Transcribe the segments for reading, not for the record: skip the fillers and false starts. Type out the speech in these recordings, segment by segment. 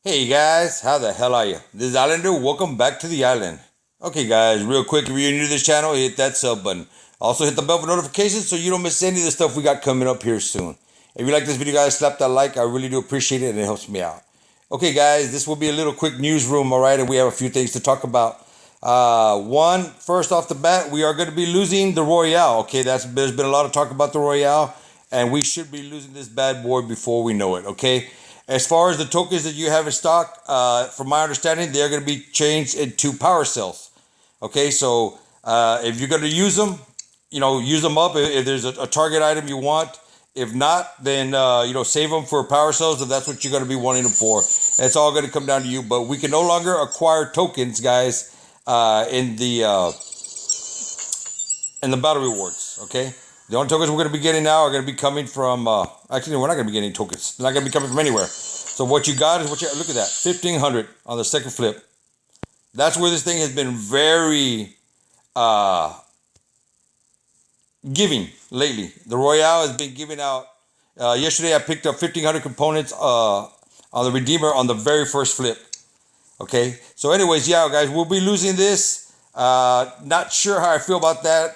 Hey guys, how the hell are you? This is Islander. Welcome back to the island. Okay, guys, real quick, if you're new to this channel, hit that sub button. Also, hit the bell for notifications so you don't miss any of the stuff we got coming up here soon. If you like this video, guys, slap that like. I really do appreciate it and it helps me out. Okay, guys, this will be a little quick newsroom, all right? And we have a few things to talk about. First off the bat, we are going to be losing the Royale. Okay, there's been a lot of talk about the Royale, and we should be losing this bad boy before we know it. Okay. As far as the tokens that you have in stock, from my understanding, they're going to be changed into power cells. Okay, so if you're going to use them, use them up. If there's a target item you want, if not, then save them for power cells if that's what you're going to be wanting them for. It's all going to come down to you. But we can no longer acquire tokens, guys, in the battle rewards. Okay. The only tokens we're going to be getting now are going to be coming from, actually, we're not going to be getting tokens. They're not going to be coming from anywhere. So what you got is look at that, 1,500 on the second flip. That's where this thing has been very giving lately. The Royale has been giving out. Yesterday I picked up 1,500 components on the Redeemer on the very first flip. Okay, so anyways, yeah, guys, we'll be losing this. Not sure how I feel about that.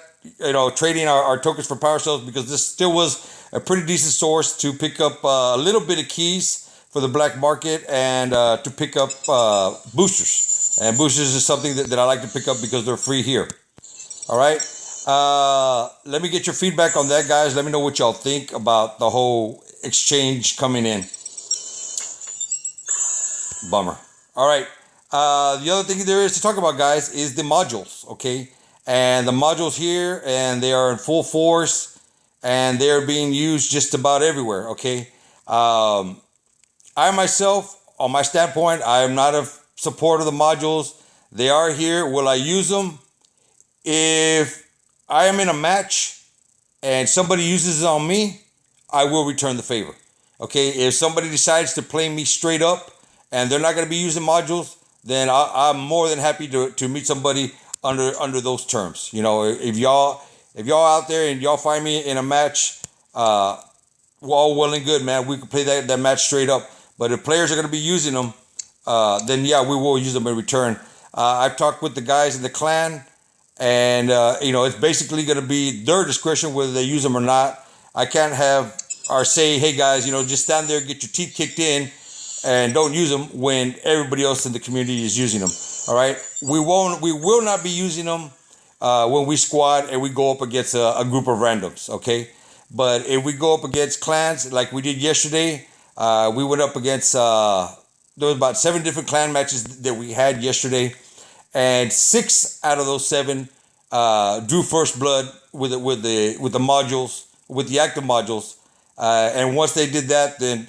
Trading our tokens for power cells, because this still was a pretty decent source to pick up a little bit of keys for the black market and to pick up boosters. And boosters is something that I like to pick up because they're free here. All right. Let me get your feedback on that, guys. Let me know what y'all think about the whole exchange coming in. Bummer. All right. The other thing there is to talk about, guys, is the modules. Okay. And the modules here, and they are in full force, and they're being used just about everywhere. Okay. I myself, on my standpoint, I am not a supporter of the modules. They are here. Will I use them? If I am in a match and somebody uses it on me, I will return the favor. Okay. If somebody decides to play me straight up and they're not going to be using modules, then I'm more than happy to meet somebody under those terms. If y'all out there and y'all find me in a match, all well and good, man. We can play that match straight up. But if players are going to be using them, then yeah, we will use them in return. I've talked with the guys in the clan, and it's basically going to be their discretion whether they use them or not. I can't have or say, hey guys, just stand there, get your teeth kicked in, and don't use them when everybody else in the community is using them. All right, we will not be using them when we squad and we go up against a group of randoms. Okay, but if we go up against clans like we did yesterday, we went up against there was about 7 different clan matches that we had yesterday, and 6 out of those 7 drew first blood with the modules, with the active modules, and once they did that, then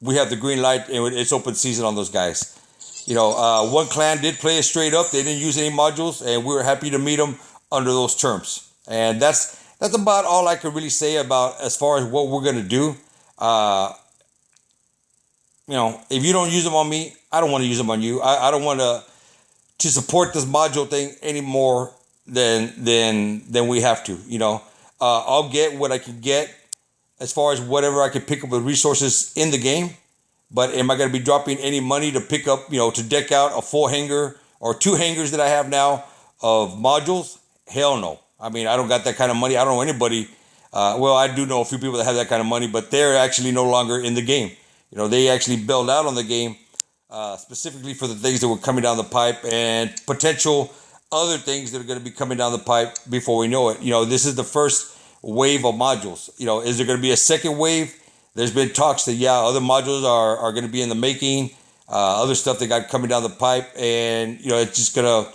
we have the green light and it's open season on those guys. One clan did play it straight up. They didn't use any modules, and we were happy to meet them under those terms. And that's about all I could really say about as far as what we're gonna do. If you don't use them on me, I don't want to use them on you. I don't want to support this module thing any more than we have to. I'll get what I can get as far as whatever I can pick up with resources in the game. But am I going to be dropping any money to pick up, to deck out a full hanger or 2 hangers that I have now of modules? Hell no. I mean, I don't got that kind of money. I don't know anybody. Well, I do know a few people that have that kind of money, but they're actually no longer in the game. They actually bailed out on the game specifically for the things that were coming down the pipe and potential other things that are going to be coming down the pipe before we know it. This is the first wave of modules. Is there going to be a second wave? There's been talks that, yeah, other modules are going to be in the making, other stuff that got coming down the pipe, and, it's just going to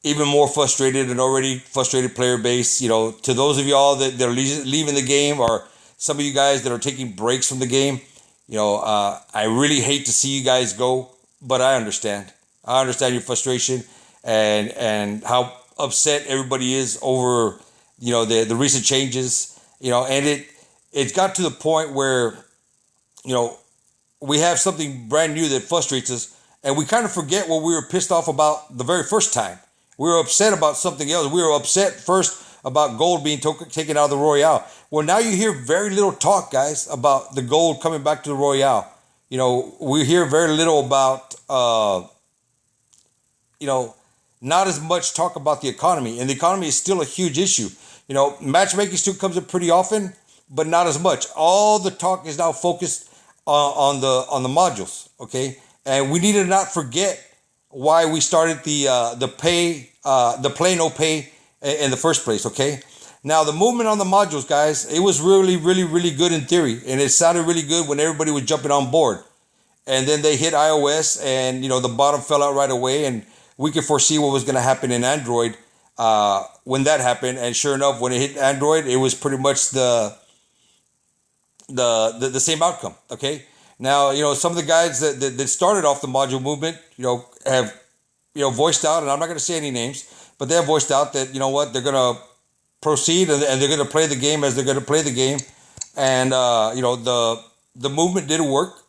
even more frustrated an already frustrated player base. To those of y'all that are leaving the game, or some of you guys that are taking breaks from the game, I really hate to see you guys go, but I understand. I understand your frustration and how upset everybody is over, the recent changes, and it's got to the point where, we have something brand new that frustrates us, and we kind of forget what we were pissed off about the very first time. We were upset about something else. We were upset first about gold being taken out of the Royale. Well, now you hear very little talk, guys, about the gold coming back to the Royale. we hear very little about, you know, not as much talk about the economy, and the economy is still a huge issue. Matchmaking still comes up pretty often, but not as much. All the talk is now focused on the modules, okay? And we need to not forget why we started the play no pay in the first place, okay? Now the movement on the modules, guys, it was really, really, really good in theory, and it sounded really good when everybody was jumping on board. And then they hit iOS, and the bottom fell out right away, and we could foresee what was going to happen in Android when that happened. And sure enough, when it hit Android, it was pretty much the same outcome. Okay. Now, some of the guys that started off the module movement, have, voiced out, and I'm not going to say any names, but they have voiced out that, they're going to proceed, and they're going to play the game as they're going to play the game. And, the movement did work,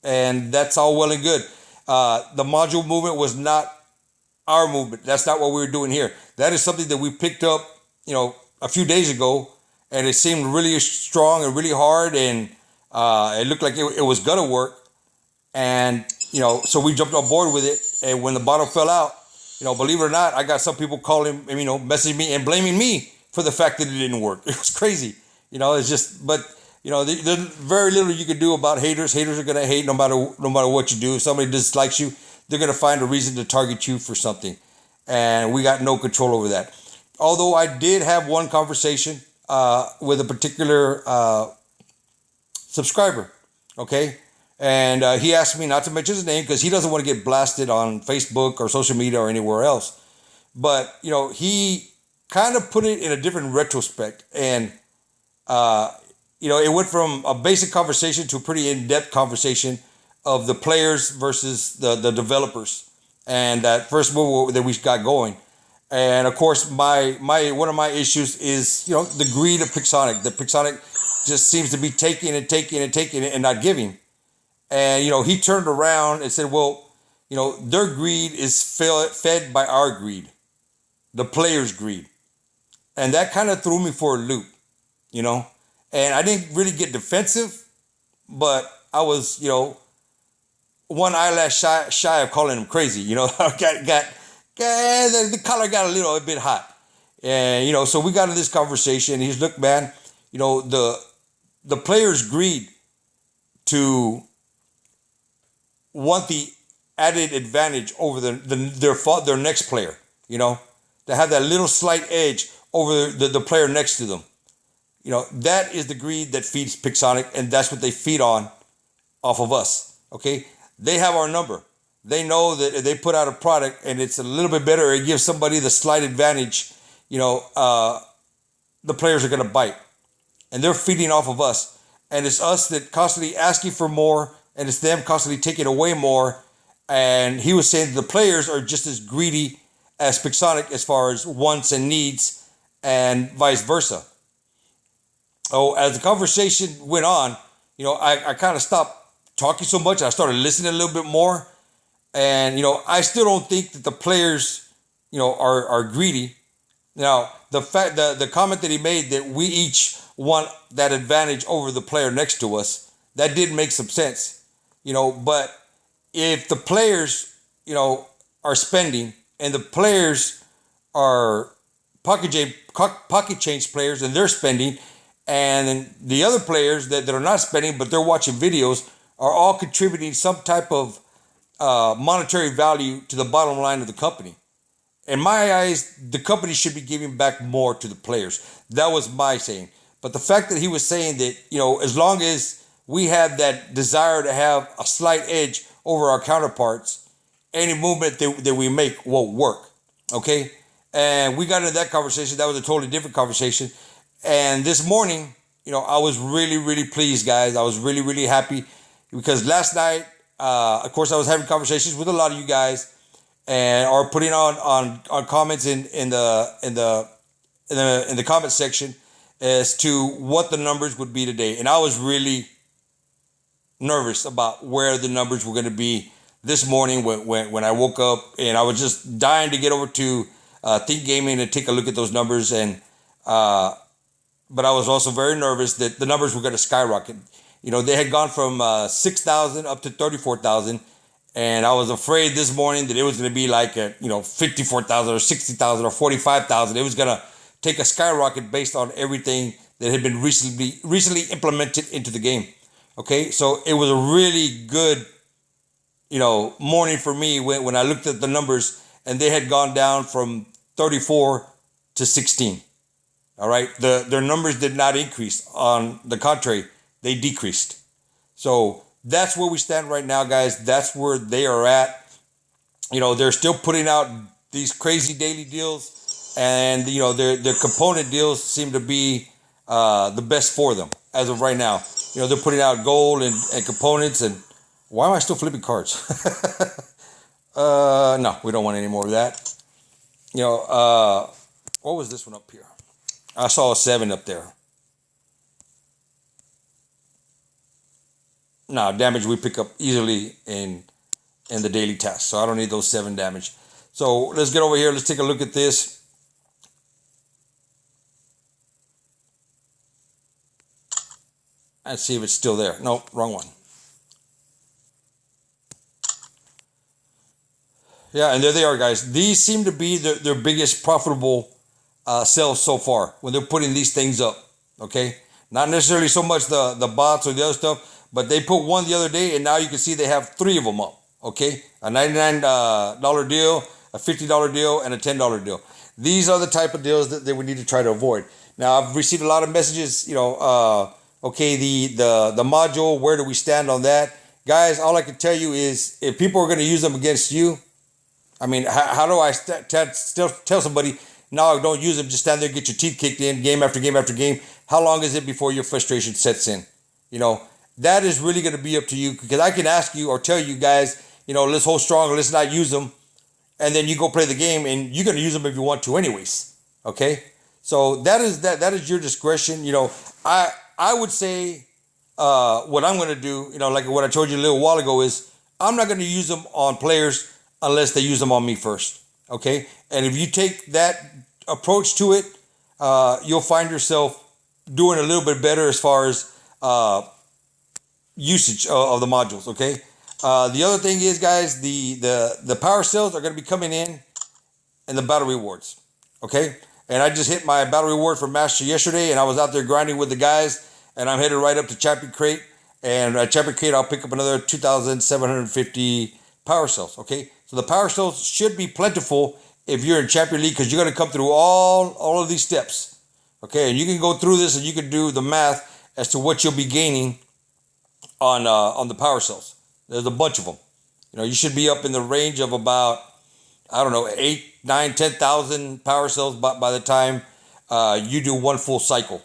and that's all well and good. The module movement was not our movement. That's not what we were doing here. That is something that we picked up, a few days ago, and it seemed really strong and really hard, and it looked like it was gonna work. And so we jumped on board with it. And when the bottom fell out, believe it or not, I got some people calling, messaging me and blaming me for the fact that it didn't work. It was crazy. It's just, but there's very little you can do about haters. Haters are gonna hate no matter what you do. If somebody dislikes you, they're going to find a reason to target you for something. And we got no control over that. Although I did have one conversation with a particular subscriber, okay? And he asked me not to mention his name because he doesn't want to get blasted on Facebook or social media or anywhere else. But, he kind of put it in a different retrospect. And, it went from a basic conversation to a pretty in-depth conversation of the players versus the developers, and that first move that we got going. And of course, my one of my issues is the greed of Pixonic. The Pixonic just seems to be taking and taking and taking and not giving. And he turned around and said, well, their greed is fed by our greed, the players' greed, and that kind of threw me for a loop, And I didn't really get defensive, but I was one eyelash shy of calling him crazy. The collar got a little bit hot. And, so we got into this conversation. He's, look, man, the players' greed to want the added advantage over their next player, to have that little slight edge over the player next to them. That is the greed that feeds Pixonic, and that's what they feed on off of us. Okay. They have our number. They know that if they put out a product and it's a little bit better, it gives somebody the slight advantage, the players are going to bite. And they're feeding off of us. And it's us that constantly asking for more, and it's them constantly taking away more. And he was saying that the players are just as greedy as Pixonic as far as wants and needs, and vice versa. Oh, as the conversation went on, I kind of stopped talking so much. I started listening a little bit more, and I still don't think that the players are greedy. Now the comment that he made that we each want that advantage over the player next to us, that did make some sense. But if the players are spending, and the players are pocket change players, and they're spending, and then the other players that are not spending but they're watching videos are all contributing some type of monetary value to the bottom line of the company. In my eyes, the company should be giving back more to the players. That was my saying. But the fact that he was saying that, as long as we have that desire to have a slight edge over our counterparts, any movement that we make won't work. Okay? And we got into that conversation. That was a totally different conversation. And this morning, I was really, really pleased, guys. I was really, really happy. Because last night, of course, I was having conversations with a lot of you guys, and are putting on comments in the comment section as to what the numbers would be today. And I was really nervous about where the numbers were going to be this morning when I woke up, and I was just dying to get over to Think Gaming and take a look at those numbers. And but I was also very nervous that the numbers were going to skyrocket. They had gone from 6,000 up to 34,000, and I was afraid this morning that it was going to be like 54,000 or 60,000 or 45,000. It was going to take a skyrocket based on everything that had been recently implemented into the game. Okay, so it was a really good morning for me when I looked at the numbers and they had gone down from 34 to 16. All right, their numbers did not increase. On the contrary, they decreased. So that's where we stand right now, guys. That's where they are at. They're still putting out these crazy daily deals, and their component deals seem to be the best for them as of right now. They're putting out gold and components. And why am I still flipping cards? No, we don't want any more of that. What was this one up here? I saw a 7 up there. No, damage we pick up easily in the daily task. So I don't need those 7 damage. So let's get over here. Let's take a look at this. And see if it's still there. No, wrong one. Yeah, and there they are, guys. These seem to be their biggest profitable sales so far when they're putting these things up. Okay, not necessarily so much the bots or the other stuff, but they put one the other day, and now you can see they have 3 of them up. Okay, a $99 deal, a $50 deal, and a $10 deal. These are the type of deals that we need to try to avoid. Now, I've received a lot of messages. Okay, the module. Where do we stand on that, guys? All I can tell you is if people are going to use them against you. I mean, how do I still tell somebody, no, don't use them, just stand there and get your teeth kicked in game after game after game? How long is it before your frustration sets in? That is really going to be up to you, because I can ask you or tell you guys, let's hold strong, let's not use them. And then you go play the game and you're going to use them if you want to anyways. Okay. So that is your discretion. I would say, what I'm going to do, like what I told you a little while ago, is I'm not going to use them on players unless they use them on me first. Okay. And if you take that approach to it, you'll find yourself doing a little bit better as far as usage of the modules. Okay. The other thing is, guys, the power cells are going to be coming in the battle rewards. Okay. And I just hit my battle reward for Master yesterday, and I was out there grinding with the guys, and I'm headed right up to Champion Crate. And at Champion Crate, I'll pick up another 2,750 power cells. Okay. So the power cells should be plentiful if you're in Champion League, because you're going to come through all of these steps. Okay. And you can go through this and you can do the math as to what you'll be gaining on the power cells. There's a bunch of them. You should be up in the range of about, I don't know, 8, 9, 10,000 power cells by the time you do one full cycle.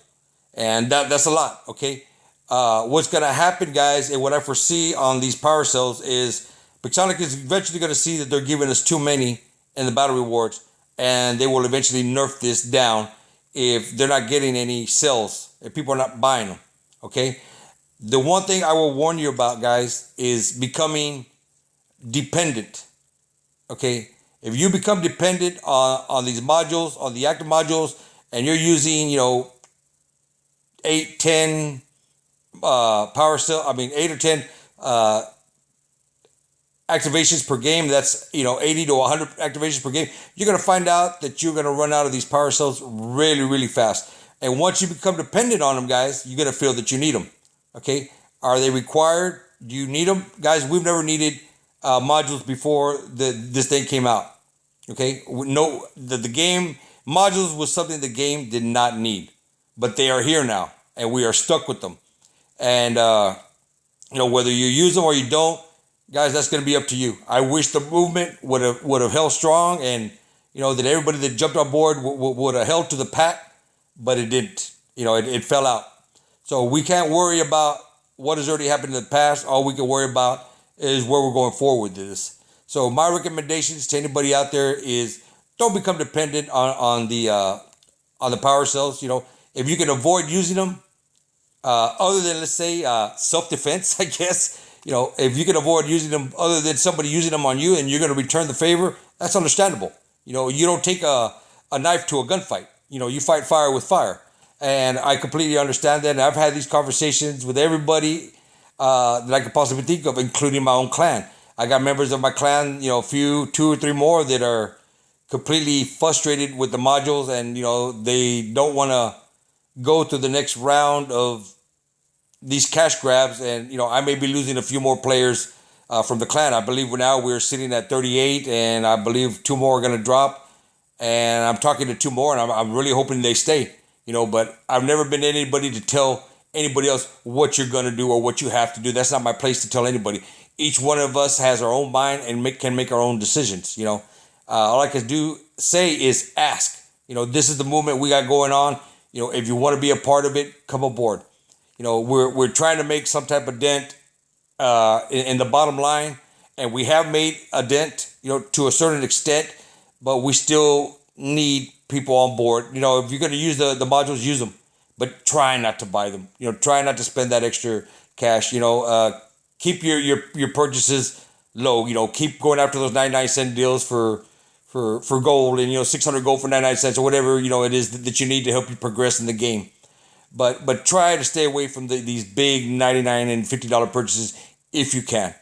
And that's a lot, okay? What's going to happen, guys, and what I foresee on these power cells is Pixonic is eventually going to see that they're giving us too many in the battle rewards, and they will eventually nerf this down if they're not getting any cells, if people are not buying them, okay? The one thing I will warn you about, guys, is becoming dependent, okay? If you become dependent on these modules, on the active modules, and you're using, 8, 10 power cell, 8 or 10 activations per game, that's 80 to 100 activations per game, you're going to find out that you're going to run out of these power cells really, really fast. And once you become dependent on them, guys, you're going to feel that you need them. Okay, are they required? Do you need them, guys? We've never needed modules before this thing came out. Okay, no, the game modules was something the game did not need, but they are here now, and we are stuck with them. And whether you use them or you don't, guys, that's going to be up to you. I wish the movement would have held strong, and that everybody that jumped on board would have held to the pack, but it didn't. It fell out. So we can't worry about what has already happened in the past. All we can worry about is where we're going forward with this. So my recommendations to anybody out there is don't become dependent on the power cells. If you can avoid using them, other than, let's say, self-defense, I guess. If you can avoid using them other than somebody using them on you and you're going to return the favor, that's understandable. You don't take a knife to a gunfight. You fight fire with fire. And I completely understand that. And I've had these conversations with everybody that I could possibly think of, including my own clan. I got members of my clan, a few, two or three more that are completely frustrated with the modules, and they don't want to go to the next round of these cash grabs. And I may be losing a few more players from the clan. I believe we're sitting at 38, and I believe two more are going to drop. And I'm talking to two more, and I'm really hoping they stay. But I've never been anybody to tell anybody else what you're going to do or what you have to do. That's not my place to tell anybody. Each one of us has our own mind and can make our own decisions. All I can say is ask. This is the movement we got going on. If you want to be a part of it, come aboard. We're trying to make some type of dent in the bottom line, and we have made a dent, to a certain extent, but we still need people on board. If you're going to use the modules, use them, but try not to buy them. Try not to spend that extra cash. Keep your purchases low. Keep going after those 99-cent deals for gold, and 600 gold for 99 cents or whatever it is that you need to help you progress in the game. But try to stay away from these big $99 and $50 purchases if you can.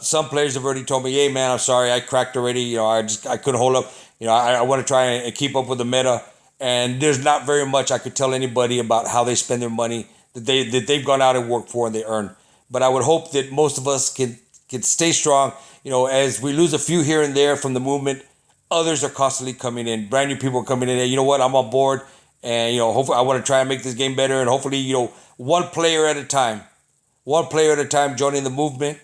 Some players have already told me, "Hey man, I'm sorry, I cracked already. I couldn't hold up. I want to try and keep up with the meta." And there's not very much I could tell anybody about how they spend their money that they've gone out and worked for and they earn. But I would hope that most of us can stay strong. As we lose a few here and there from the movement, others are constantly coming in. Brand new people are coming in. And you know what? I'm on board. And, hopefully I want to try and make this game better. And hopefully, one player at a time joining the movement.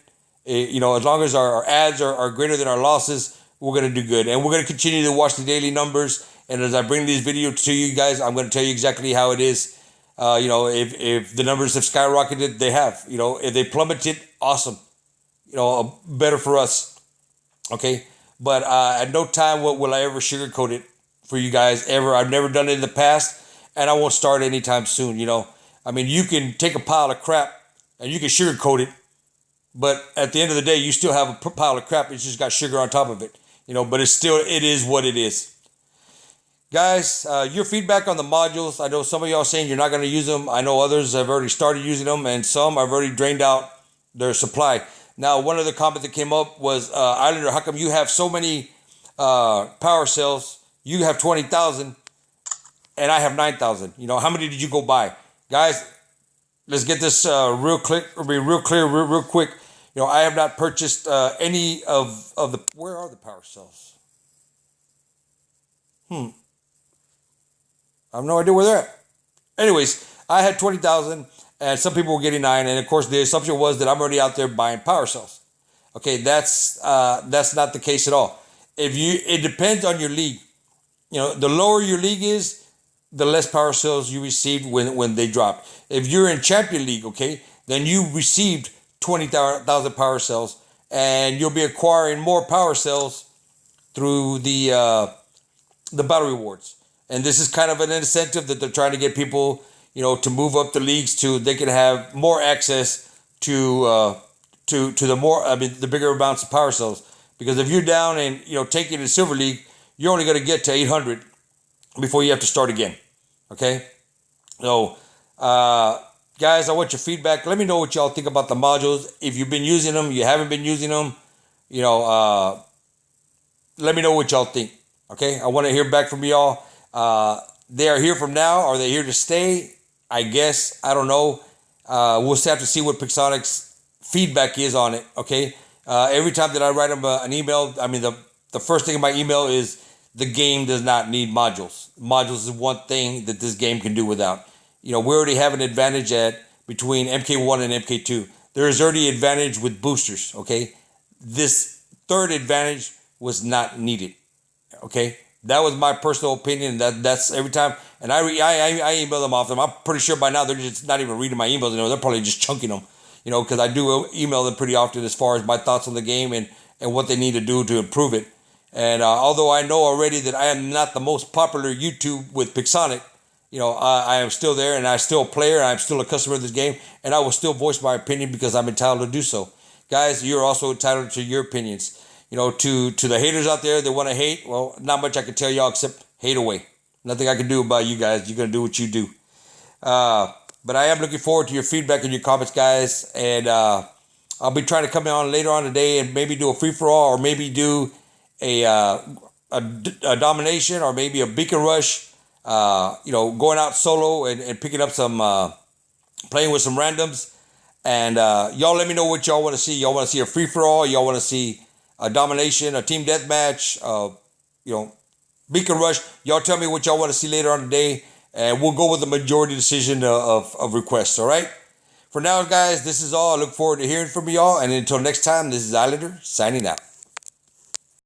As long as our ads are greater than our losses, we're going to do good. And we're going to continue to watch the daily numbers. And as I bring these videos to you guys, I'm going to tell you exactly how it is. If the numbers have skyrocketed, they have. If they plummeted, awesome. Better for us. Okay. But at no time will I ever sugarcoat it for you guys ever. I've never done it in the past, and I won't start anytime soon. You can take a pile of crap and you can sugarcoat it, but at the end of the day, you still have a pile of crap. It's just got sugar on top of it. But it is what it is. Guys, your feedback on the modules. I know some of y'all saying you're not going to use them. I know others have already started using them, and some have already drained out their supply. Now, one of the comments that came up was, Islander, how come you have so many power cells? You have 20,000 and I have 9,000. How many did you go buy? Guys, let's get this real clear, real quick. I have not purchased any of the... Where are the power cells? I have no idea where they're at. Anyways, I had 20,000 and some people were getting 9. And of course, the assumption was that I'm already out there buying power cells. Okay, that's not the case at all. It depends on your league. The lower your league is, the less power cells you received when they drop. If you're in Champion League, okay, then you received 20,000 power cells, and you'll be acquiring more power cells through the battle rewards. And this is kind of an incentive that they're trying to get people, to move up the leagues to they can have more access to the bigger amounts of power cells. Because if you're down and taking a Silver League, you're only going to get to 800 before you have to start again. Okay? So, guys, I want your feedback. Let me know what y'all think about the modules. If you've been using them, you haven't been using them, let me know what y'all think. Okay? I want to hear back from y'all. They are here from now. Are they here to stay? I guess. I don't know. We'll have to see what Pixonic's feedback is on it. Okay? Every time that I write them an email, the first thing in my email is, the game does not need modules. Modules is one thing that this game can do without. We already have an advantage between MK1 and MK2. There is already advantage with boosters, okay? This third advantage was not needed, okay? That was my personal opinion. That's every time. And I email them off them. I'm pretty sure by now they're just not even reading my emails. They're probably just chunking them, because I do email them pretty often as far as my thoughts on the game and what they need to do to improve it. And although I know already that I am not the most popular YouTube with Pixonic, I am still there, and I'm still a player, and I'm still a customer of this game, and I will still voice my opinion because I'm entitled to do so. Guys, you're also entitled to your opinions. To the haters out there that want to hate, well, not much I can tell y'all except hate away. Nothing I can do about you guys. You're gonna do what you do. But I am looking forward to your feedback and your comments, guys. And I'll be trying to come on later on today and maybe do a free for all, or maybe do a, uh, a domination, or maybe a beacon rush. Going out solo and picking up some, playing with some randoms. And y'all let me know what y'all want to see. Y'all want to see a free for all? Y'all want to see a domination, a team deathmatch? Beacon rush. Y'all tell me what y'all want to see later on today, and we'll go with the majority decision of requests. All right. For now, guys, this is all. I look forward to hearing from y'all. And until next time, this is Islander signing out.